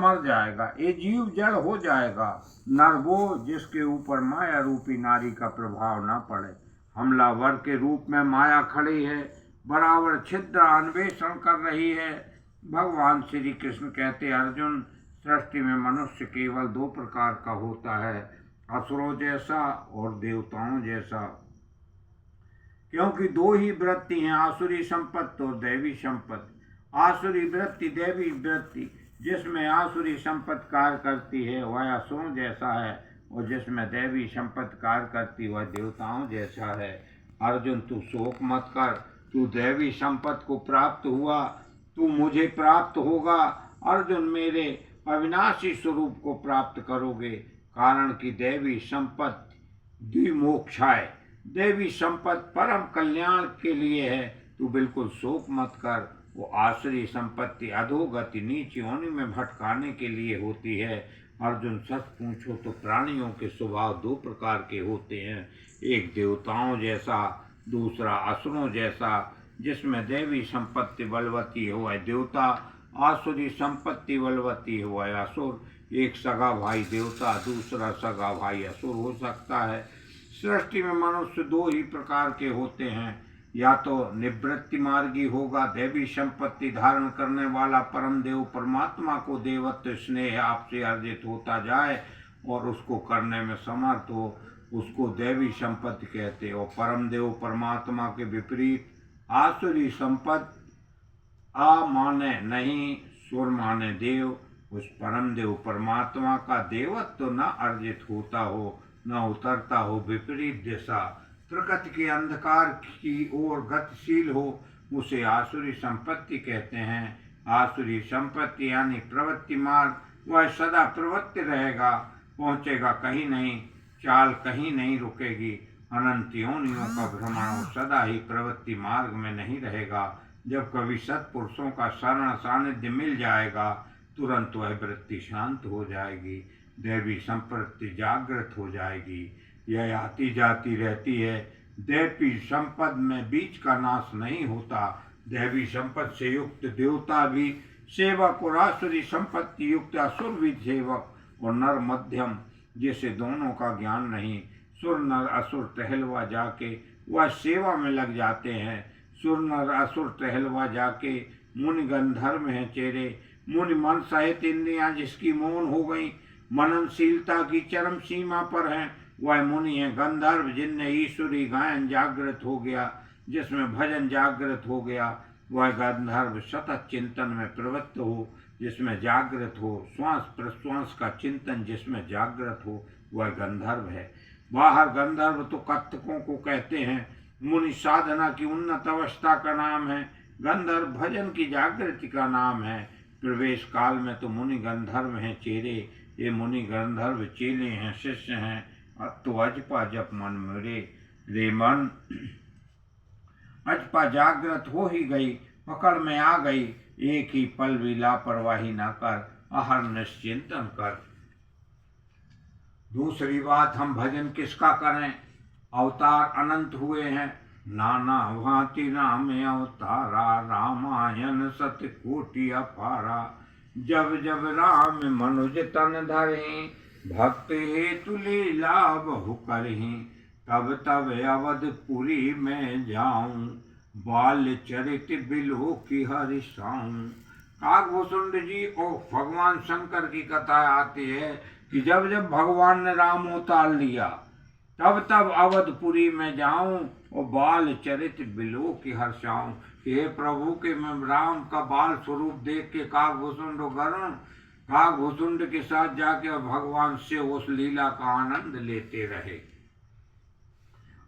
मर जाएगा, ये जीव जड़ हो जाएगा। नर वो जिसके ऊपर माया रूपी नारी का प्रभाव न पड़े। हमलावर के रूप में माया खड़ी है, बराबर छिद्र अन्वेषण कर रही है। भगवान श्री कृष्ण कहते, अर्जुन सृष्टि में मनुष्य केवल दो प्रकार का होता है, असुरों जैसा और देवताओं जैसा। क्योंकि दो ही वृत्ति हैं, आसुरी संपत्ति और दैवी संपत्ति। आसुरी वृत्ति दैवी वृत्ति, जिसमें आसुरी संपत्ति कार्य करती है वह असुरों जैसा है, और जिसमें दैवी संपत्ति कार्य करती वह देवताओं जैसा है। अर्जुन तू शोक मत कर, तू दैवी संपत्ति को प्राप्त हुआ, तू मुझे प्राप्त होगा। अर्जुन मेरे अविनाशी स्वरूप को प्राप्त करोगे, कारण कि दैवी संपत्ति द्विमोक्षाय, देवी संपत्ति परम कल्याण के लिए है। तू बिल्कुल शोक मत कर। वो आसुरी संपत्ति अधोगति नीच योनि में भटकाने के लिए होती है। अर्जुन सच पूछो तो प्राणियों के स्वभाव दो प्रकार के होते हैं, एक देवताओं जैसा, दूसरा असुरों जैसा। जिसमें देवी संपत्ति बलवती हो वह देवता, आसुरी संपत्ति बलवती हो वह असुर। एक सगा भाई देवता, दूसरा सगा भाई असुर हो सकता है। सृष्टि में मनुष्य दो ही प्रकार के होते हैं, या तो निवृत्ति मार्गी होगा, देवी संपत्ति धारण करने वाला परम देव परमात्मा को देवत्व स्नेह आपसे अर्जित होता जाए और उसको करने में समर्थ हो, उसको देवी संपत्ति कहते। और परम देव परमात्मा के विपरीत आसुरी संपत्ति आ माने नहीं, सुर माने देव। उस परम देव परमात्मा का देवत्व न अर्जित होता हो, न उतरता हो, विपरीत दिशा प्रकृति के अंधकार की ओर गतिशील हो, उसे आसुरी संपत्ति कहते हैं। आसुरी संपत्ति यानी प्रवृत्ति मार्ग, वह सदा प्रवृत्ति रहेगा, पहुंचेगा कहीं नहीं, चाल कहीं नहीं रुकेगी। अनंत योनियों का भ्रमण सदा ही प्रवृत्ति मार्ग में नहीं रहेगा। जब कभी सत्पुरुषों का शरण सानिध्य मिल जाएगा, तुरंत वह वृत्ति शांत हो जाएगी, दैवी संपत्ति जागृत हो जाएगी। यह आती जाती रहती है। दैवी संपद में बीच का नाश नहीं होता। दैवी संपद से युक्त देवता भी सेवक और आसुरी संपत्ति युक्त असुर भी सेवक, और नर मध्यम जिसे दोनों का ज्ञान नहीं। सुर नर असुर टहलवा जाके वह सेवा में लग जाते हैं। सुर नर असुर टहलवा जाके मुनि गंधर्व हैं चेरे। मुनि मन सहित इंद्रियां जिसकी मौन हो गई, मननशीलता की चरम सीमा पर हैं, वह मुनि है गंधर्व जिनने ईश्वरी गायन जागृत हो गया, जिसमें भजन जागृत हो गया। वह गंधर्व सतत चिंतन में प्रवृत्त हो, जिसमें जागृत हो, श्वास प्रश्वास का चिंतन जिसमें जागृत हो, वह गंधर्व है। बाहर गंधर्व तो कत्थकों को कहते हैं, मुनि साधना की उन्नत अवस्था का नाम है, गंधर्व भजन की जागृति का नाम है। प्रवेश काल में तो मुनि गंधर्व हैं चेरे। ये मुनि गंधर्व चेले हैं, शिष्य हैं। अब तो अजपा जप मन मेरे रे मन, अजपा जागृत हो ही गई, पकड़ में आ गई। एक ही पल भी लापरवाही न कर, आहर निश्चिंतन कर। दूसरी बात, हम भजन किसका करें? अवतार अनंत हुए हैं, नाना भांति राम अवतारा, रामायण सत्य कोटि अपारा। जब जब राम मनुज तन धरे, भक्त हेतु लीला बहु करही। तब तब अवधपुरी में जाऊं, बाल चरित बिलो की हरिशाऊं। काकभूषुंड जी और भगवान शंकर की कथा आती है कि जब जब भगवान ने राम अवतार लिया, तब तब अवधपुरी में जाऊं और बाल चरित बिलो की हर्षाऊं। हे प्रभु के मैं राम का बाल स्वरूप देख के काकभूषुंड गरुण काकभूषुंड के साथ जाके और भगवान से उस लीला का आनंद लेते रहे।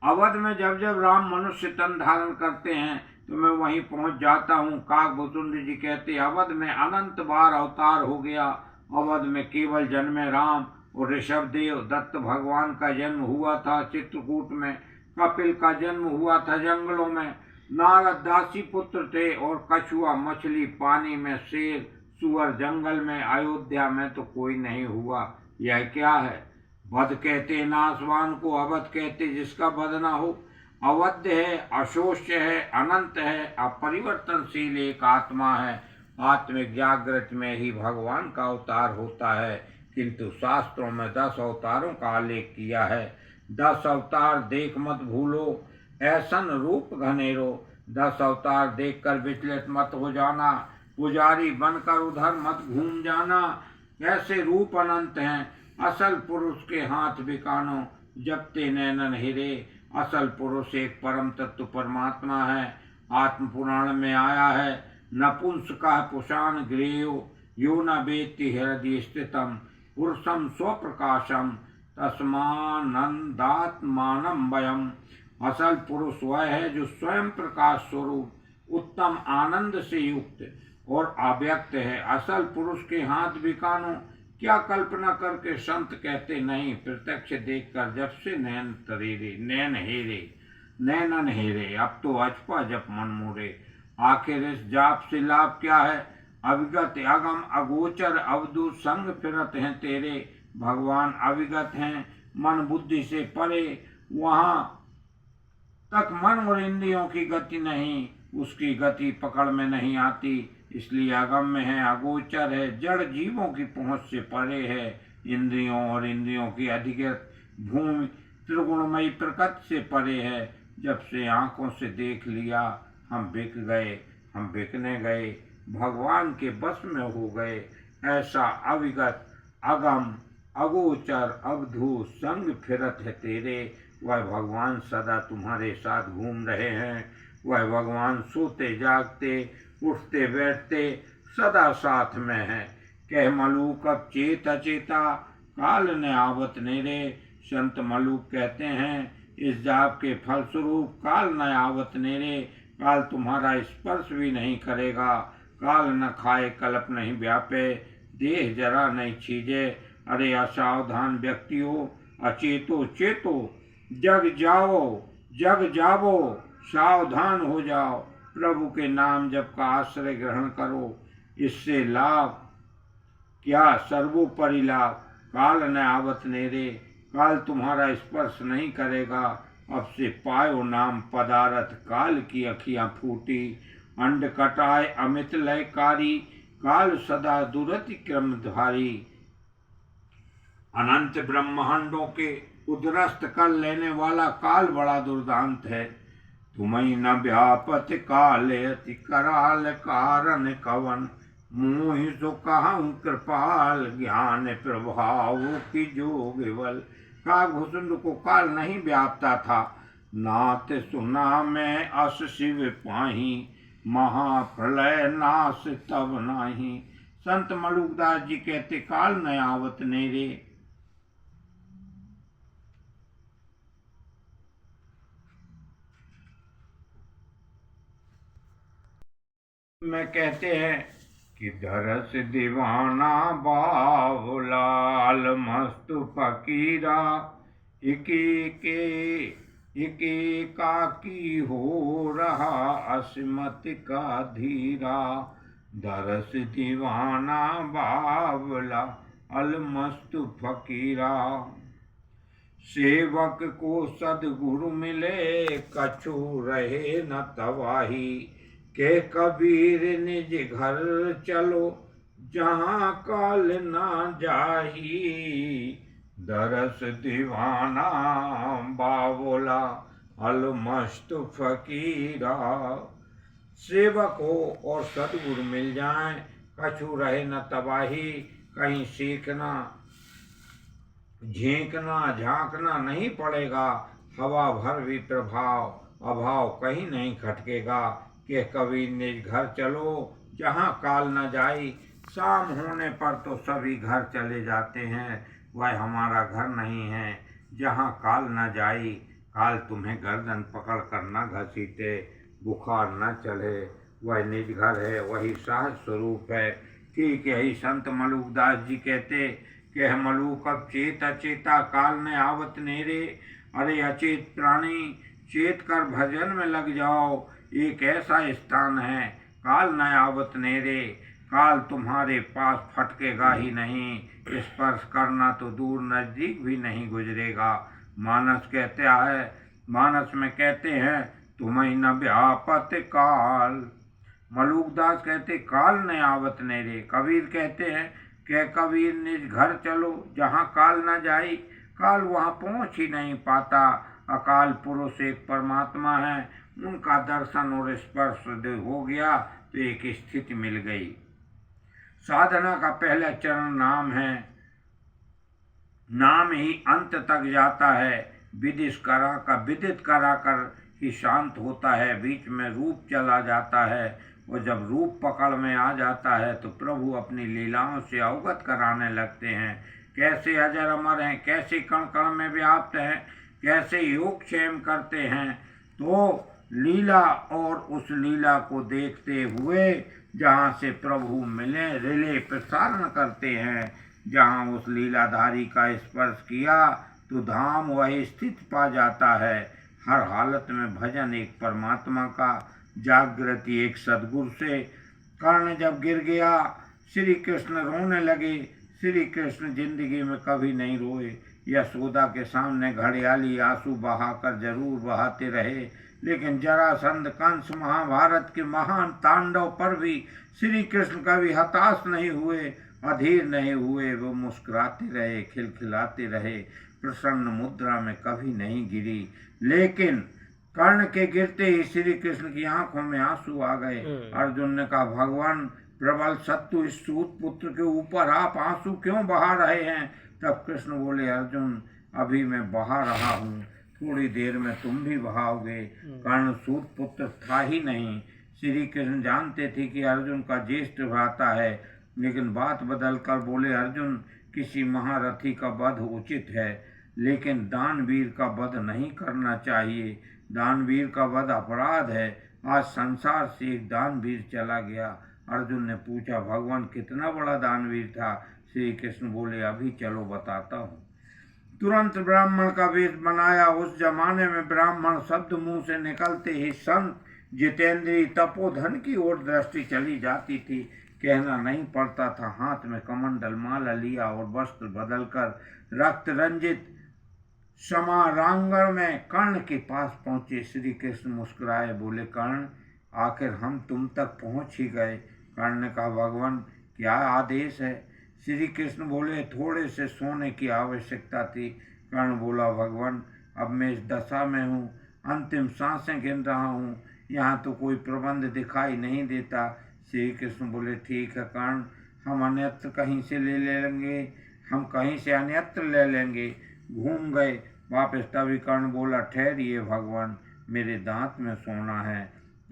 अवध में जब जब राम मनुष्य तन धारण करते हैं तो मैं वहीं पहुंच जाता हूँ। काकभूषुंड जी कहते अवध में अनंत बार अवतार हो गया। अवध में केवल जन्मे राम और ऋषभदेव, दत्त भगवान का जन्म हुआ था चित्रकूट में, कपिल का जन्म हुआ था जंगलों में, नारद दासी पुत्र थे, और कछुआ मछली पानी में, शेर सुअर जंगल में, अयोध्या में तो कोई नहीं हुआ। यह क्या है? वध कहते नासवान को, अवध कहते जिसका वध न हो। अवध्य है, अशोष्य है, अनंत है, अपरिवर्तनशील एक आत्मा है। आत्मिक जागृत में ही भगवान का अवतार होता है, किंतु शास्त्रों में 10 अवतारों का उल्लेख किया है। 10 अवतार देख मत भूलो, ऐसन रूप घनेरो। 10 अवतार देखकर विचलित मत हो जाना, पुजारी बनकर उधर मत घूम जाना। कैसे रूप अनंत हैं, असल पुरुष के हाथ बिकानो, जपते नैनन हिरे। असल पुरुष एक परम तत्व परमात्मा है। आत्म पुराण में आया है, नपुंसका पुषान गृहो यो न वेत्ति हृदय स्थितम पुरुषम स्वप्रकाशम तस्मानंदात्मानं वयम्। असल पुरुष वह है जो स्वयं प्रकाश स्वरूप, उत्तम आनंद से युक्त और अव्यक्त है। असल पुरुष के हाथ बिकानो, क्या कल्पना करके संत कहते नहीं, प्रत्यक्ष देखकर जब से नैन तरेरे नैन हेरे नैनन हेरे। अब तो अचपा जप मन मोरे। आखिर इस जाप से लाभ क्या है? अविगत अगम अगोचर अवधूत संग फिरत हैं तेरे। भगवान अविगत हैं, मन बुद्धि से परे, वहाँ तक मन और इंद्रियों की गति नहीं, उसकी गति पकड़ में नहीं आती, इसलिए अगम्य है, अगोचर है, जड़ जीवों की पहुँच से परे है। इंद्रियों और इंद्रियों की अधिगत भूमि त्रिगुणमयी प्रकृति से परे है। जब से आंखों से देख लिया, हम बिक गए, हम बिकने गए, भगवान के बस में हो गए। ऐसा अविगत अगम अगोचर अवधूत संग फिरत है तेरे। वह भगवान सदा तुम्हारे साथ घूम रहे हैं। वह भगवान सोते जागते उठते बैठते सदा साथ में है। कह मलूक अब चेत अचेता काल ने आवत नेरे। संत मलूक कहते हैं, इस जाप के फलस्वरूप काल न आवत नेरे। काल तुम्हारा स्पर्श भी नहीं करेगा। काल न खाए कल्प नहीं व्यापे, देह जरा नहीं छीजे। अरे असावधान व्यक्तियों, अचेतो चेतो, जग जाओ, सावधान हो जाओ। प्रभु के नाम जप का आश्रय ग्रहण करो, इससे लाभ क्या, सर्वोपरि लाभ। काल न आवत नेरे, काल तुम्हारा स्पर्श नहीं करेगा। अब से पायो नाम पदारथ, काल की अखियां फूटी। अंड कटाए अमित लयकारी, काल सदा दुरति क्रमधारी। अनंत ब्रह्मांडों के उद्रस्त कर लेने वाला काल बड़ा दुर्दांत है। तुम्हें न व्यापत काल अति कराल कारण कवन। मुँह सो कहूँ कृपाल, ज्ञान प्रभाव की जोगिवल। कागभूषण को काल नहीं व्यापता था। नाथ सुना मैं अस शिव पाही, महाप्रलय नाश तब नाही। संत मलुकदास जी कहते, काल न आवत नेरे। में कहते हैं कि दरस दीवाना बावलाल मस्त फकीरा। इके का की हो रहा असमत का धीरा। दरस दीवाना बावला अलमस्त फकीरा। सेवक को सदगुरु मिले, कछु रहे न तवाही। के कबीर निज घर चलो, जहाँ काल ना जाही। दरस दीवाना बावला अलमस्त फकीरा। सेवक हो और सदगुरु मिल जाए, कछु रहे न तबाही। कहीं सीखना झींकना झांकना नहीं पड़ेगा। हवा भर भी प्रभाव अभाव कहीं नहीं खटकेगा। कि कभी निज घर चलो, जहाँ काल न जाई। शाम होने पर तो सभी घर चले जाते हैं, वह हमारा घर नहीं है जहाँ काल न जाई। काल तुम्हें गर्दन पकड़ कर न घसीटे, बुखार न चले, वह निज घर है, वही सहज स्वरूप है। ठीक यही संत मलुकदास जी कहते कि मलुक अब चेत अचेता काल ने आवत नेरे। अरे अचेत प्राणी, चेत कर भजन में लग जाओ। एक ऐसा स्थान है, काल न आवत नेरे। काल तुम्हारे पास फटकेगा ही नहीं, स्पर्श करना तो दूर नजदीक भी नहीं गुजरेगा। मानस कहता है, मानस में कहते हैं, तुम्हें न व्यापत काल। मलूकदास कहते काल न आवत नेरे। कबीर कहते हैं कि कबीर निज घर चलो जहाँ काल न जाई। काल वहाँ पहुँच ही नहीं पाता। अकाल पुरुष एक परमात्मा है, उनका दर्शन और स्पर्श हो गया तो एक स्थिति मिल गई। साधना का पहला चरण नाम है, नाम ही अंत तक जाता है। विदित करा कर ही शांत होता है। बीच में रूप चला जाता है और जब रूप पकड़ में आ जाता है तो प्रभु अपनी लीलाओं से अवगत कराने लगते हैं। कैसे अजर अमर हैं, कैसे कण कण में व्याप्त हैं, कैसे योगक्षेम करते हैं। तो लीला और उस लीला को देखते हुए जहाँ से प्रभु मिले रिले प्रसारण करते हैं। जहाँ उस लीलाधारी का स्पर्श किया तो धाम वही स्थित पा जाता है। हर हालत में भजन एक परमात्मा का, जागृति एक सदगुरु से। कर्ण जब गिर गया श्री कृष्ण रोने लगे। श्री कृष्ण जिंदगी में कभी नहीं रोए। यशोदा के सामने घड़ियाली आंसू बहाकर जरूर बहाते रहे, लेकिन जरासंध कंस महाभारत के महान तांडव पर भी श्री कृष्ण कभी हताश नहीं हुए, अधीर नहीं हुए। वो मुस्कुराते रहे, खिलखिलाते रहे, प्रसन्न मुद्रा में कभी नहीं गिरी। लेकिन कर्ण के गिरते ही श्री कृष्ण की आंखों में आंसू आ गए। अर्जुन ने कहा भगवान प्रबल सत्तु इस सूत पुत्र के ऊपर आप आंसू क्यों बहा रहे हैं। तब कृष्ण बोले अर्जुन अभी मैं बहा रहा हूँ, थोड़ी देर में तुम भी बहाओगे। कर्ण सूत पुत्र था ही नहीं। श्री कृष्ण जानते थे कि अर्जुन का ज्येष्ठ भ्राता है, लेकिन बात बदल कर बोले अर्जुन किसी महारथी का वध उचित है, लेकिन दानवीर का वध नहीं करना चाहिए। दानवीर का वध अपराध है। आज संसार से एक दानवीर चला गया। अर्जुन ने पूछा भगवान कितना बड़ा दानवीर था। श्री कृष्ण बोले अभी चलो बताता हूँ। तुरंत ब्राह्मण का वेश बनाया। उस जमाने में ब्राह्मण शब्द मुंह से निकलते ही संत जितेंद्रीय तपोधन की ओर दृष्टि चली जाती थी। कहना नहीं पड़ता था। हाथ में कमंडल माला लिया और वस्त्र बदलकर रक्त रंजित समारांगण में कर्ण के पास पहुंचे। श्री कृष्ण मुस्कुराए, बोले कर्ण आखिर हम तुम तक पहुंच ही गए। कर्ण ने कहा भगवान क्या आदेश है। श्री कृष्ण बोले थोड़े से सोने की आवश्यकता थी। कर्ण बोला भगवान अब मैं इस दशा में हूँ, अंतिम सांसें गिन रहा हूँ, यहाँ तो कोई प्रबंध दिखाई नहीं देता। श्री कृष्ण बोले ठीक है कर्ण, हम अन्यत्र कहीं से ले लेंगे, हम कहीं से अन्यत्र ले लेंगे। घूम गए वापस। तभी कर्ण बोला ठहरिए भगवान, मेरे दांत में सोना है,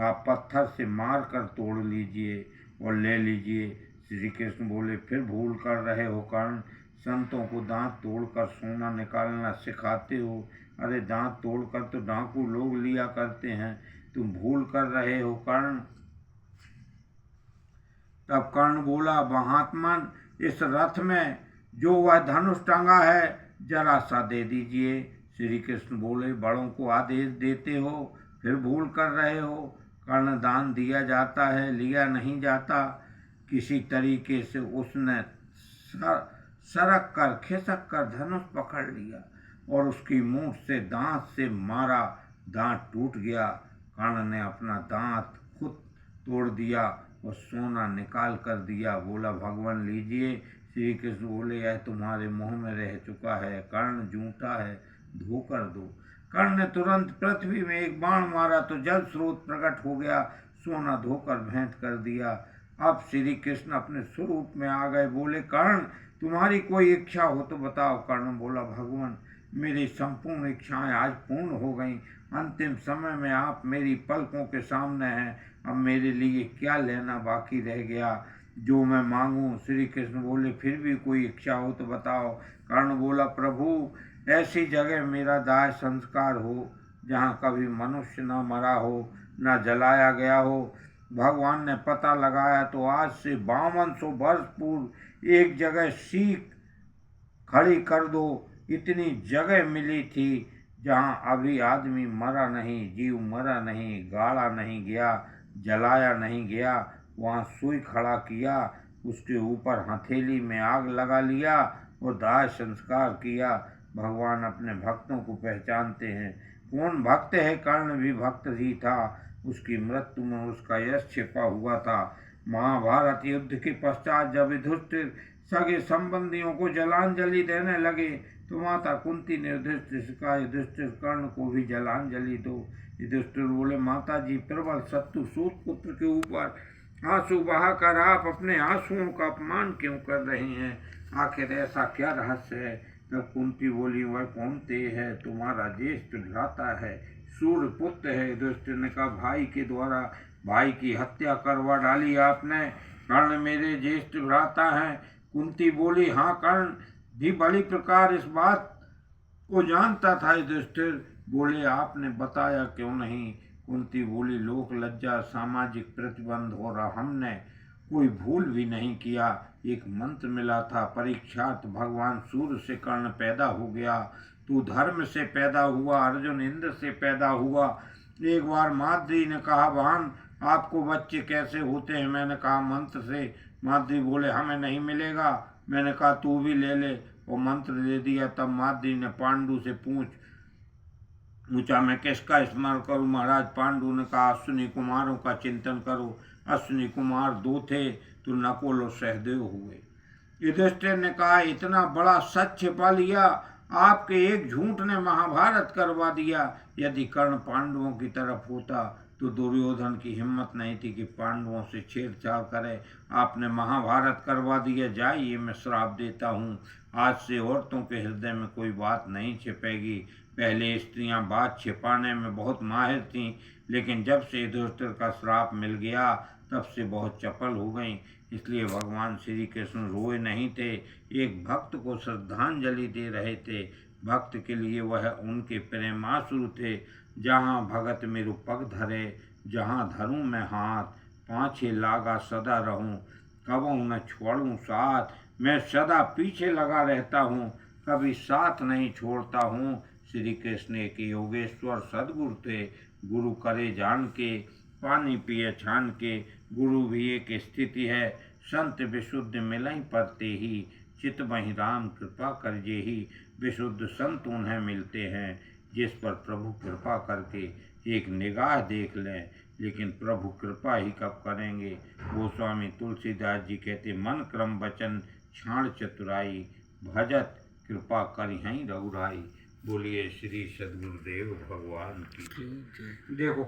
आप पत्थर से मार कर तोड़ लीजिए और ले लीजिए। श्री कृष्ण बोले फिर भूल कर रहे हो कर्ण, संतों को दांत तोड़कर सोना निकालना सिखाते हो। अरे दांत तोड़कर तो डाकू लोग लिया करते हैं, तुम भूल कर रहे हो कर्ण। तब कर्ण बोला महात्मन इस रथ में जो वह धनुष टंगा है जरा सा दे दीजिए। श्री कृष्ण बोले बड़ों को आदेश देते हो फिर भूल कर रहे हो। कर्ण दान दिया जाता है, लिया नहीं जाता। किसी तरीके से उसने सरक कर खिसक कर धनुष पकड़ लिया और उसकी मूठ से दांत से मारा। दांत टूट गया। कर्ण ने अपना दांत खुद तोड़ दिया और सोना निकाल कर दिया। बोला भगवान लीजिए। श्री कृष्ण बोले यह तुम्हारे मुंह में रह चुका है, कर्ण जूठा है, धो कर दो। कर्ण ने तुरंत पृथ्वी में एक बाण मारा तो जल स्रोत प्रकट हो गया, सोना धोकर भेंट कर दिया। अब श्री कृष्ण अपने स्वरूप में आ गए। बोले कर्ण तुम्हारी कोई इच्छा हो तो बताओ। कर्ण बोला भगवान मेरी संपूर्ण इच्छाएं आज पूर्ण हो गईं। अंतिम समय में आप मेरी पलकों के सामने हैं, अब मेरे लिए क्या लेना बाकी रह गया जो मैं मांगूं। श्री कृष्ण बोले फिर भी कोई इच्छा हो तो बताओ। कर्ण बोला प्रभु ऐसी जगह मेरा दाह संस्कार हो जहाँ कभी मनुष्य न मरा हो न जलाया गया हो। भगवान ने पता लगाया तो आज से 5200 वर्ष पूर्व एक जगह सीख खड़ी कर दो। इतनी जगह मिली थी जहाँ अभी आदमी मरा नहीं, जीव मरा नहीं, गाड़ा नहीं गया, जलाया नहीं गया। वहाँ सुई खड़ा किया, उसके ऊपर हथेली में आग लगा लिया और दाह संस्कार किया। भगवान अपने भक्तों को पहचानते हैं। कौन भक्त है? कर्ण भी भक्त ही था। उसकी मृत्यु में उसका यश छिपा हुआ था। महाभारत युद्ध के पश्चात जब युधिष्ठिर सगे संबंधियों को जलांजलि देने लगे तो माता कुंती ने युधिष्ठिर से कहा, युधिष्ठिर कर्ण को भी जलांजलि दो। युधिष्ठिर बोले, माता जी, प्रबल शत्रु सूत पुत्र के ऊपर आंसू बहाकर आप अपने आंसुओं का अपमान क्यों कर रहे हैं? आखिर ऐसा क्या रहस्य है? तब कुंती बोली, वह कौनते है, तुम्हारा ज्येष्ठ भ्राता है, सूर्य पुत्र है। युधिष्ठिर ने कहा, भाई के द्वारा भाई की हत्या करवा डाली आपने। कर्ण मेरे ज्येष्ठ भ्राता हैं। कुंती बोली, हाँ, कर्ण भी बड़ी प्रकार इस बात को जानता था। युधिष्ठिर बोले, आपने बताया क्यों नहीं? कुंती बोली, लोक लज्जा, सामाजिक प्रतिबंध और हमने कोई भूल भी नहीं किया। एक मंत्र मिला था, परीक्षार्थ भगवान सूर्य से कर्ण पैदा हो गया, तू धर्म से पैदा हुआ, अर्जुन इंद्र से पैदा हुआ। एक बार माद्री ने कहा, बहन आपको बच्चे कैसे होते हैं? मैंने कहा, मंत्र से। माद्री बोले, हमें नहीं मिलेगा। मैंने कहा, तू भी ले ले, और मंत्र दे दिया। तब माद्री ने पांडु से पूछा, मैं किसका स्मरण करूं? महाराज पांडु ने कहा, अश्विनी कुमारों का चिंतन करो। अश्विनी कुमार 2 थे, तो नकुल और सहदेव हुए। युधिष्ठिर ने कहा, इतना बड़ा सच छिपा लिया, आपके एक झूठ ने महाभारत करवा दिया। यदि कर्ण पांडवों की तरफ होता तो दुर्योधन की हिम्मत नहीं थी कि पांडवों से छेड़छाड़ करे। आपने महाभारत करवा दिया। जाइए, मैं श्राप देता हूँ, आज से औरतों के हृदय में कोई बात नहीं छिपेगी। पहले स्त्रियां बात छिपाने में बहुत माहिर थीं, लेकिन जब से युधिष्ठिर का श्राप मिल गया तब से बहुत चपल हो गईं। इसलिए भगवान श्री कृष्ण रोए नहीं थे, एक भक्त को श्रद्धांजलि दे रहे थे। भक्त के लिए वह उनके प्रेमाश्रु थे। जहाँ भगत मेरु पग धरे, जहाँ धरूं मैं हाथ, पाछे लागा सदा रहूं, कबहू न छोड़ूं साथ। मैं सदा पीछे लगा रहता हूँ, कभी साथ नहीं छोड़ता हूँ। श्री कृष्ण एक योगेश्वर सदगुरु थे, गुरु करे जान के, पानी पिए छान के। गुरु भी एक स्थिति है, संत विशुद्ध मिलई परते ही, चित वही राम कृपा कर जे ही। विशुद्ध संत उन्हें मिलते हैं जिस पर प्रभु कृपा करके एक निगाह देख लें। लेकिन प्रभु कृपा ही कब करेंगे? गोस्वामी तुलसीदास जी कहते, मन क्रम वचन छाण चतुराई, भजत कृपा करिहई रघुराई। बोलिए श्री सद्गुरुदेव भगवान की। देखो